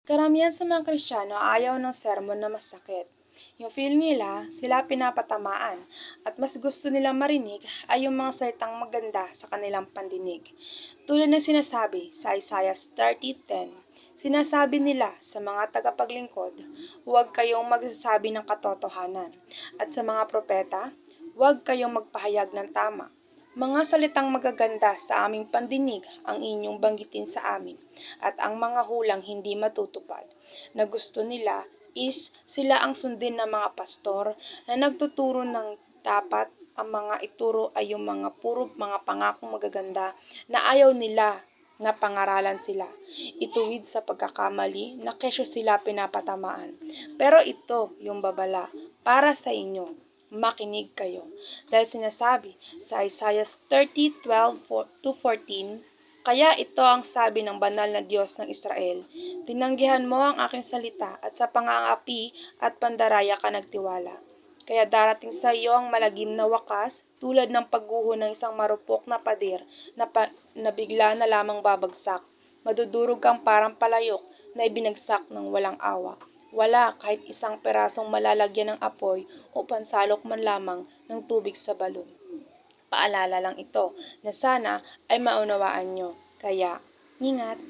Karamihan sa mga Kristiyano ayaw ng sermon na masakit. Yung feel nila, sila pinapatamaan, at mas gusto nilang marinig ay yung mga salitang maganda sa kanilang pandinig. Tulad ng sinasabi sa Isaiah 30:10, sinasabi nila sa mga tagapaglingkod, huwag kayong magsasabi ng katotohanan, at sa mga propeta, huwag kayong magpahayag ng tama. Mga salitang magaganda sa aming pandinig ang inyong banggitin sa amin, at ang mga hulang hindi matutupad na gusto nila is sila ang sundin ng mga pastor na nagtuturo ng dapat ang mga ituro ay yung mga puro mga pangakong magaganda na ayaw nila na pangaralan sila. Ituwid sa pagkakamali na kesyo sila pinapatamaan. Pero ito yung babala para sa inyo. Makinig kayo. Dahil sinasabi sa Isaiah 30:12-14, kaya ito ang sabi ng banal na Diyos ng Israel, tinanggihan mo ang aking salita at sa pangangapi at pandaraya ka nagtiwala. Kaya darating sa iyo ang malagim na wakas tulad ng pagguho ng isang marupok na pader na bigla na lamang babagsak. Madudurog kang parang palayok na ibinagsak ng walang awa. Wala kahit isang perasong malalagyan ng apoy o pansalok man lamang ng tubig sa balon. Paalala lang ito na sana ay maunawaan nyo. Kaya, ingat!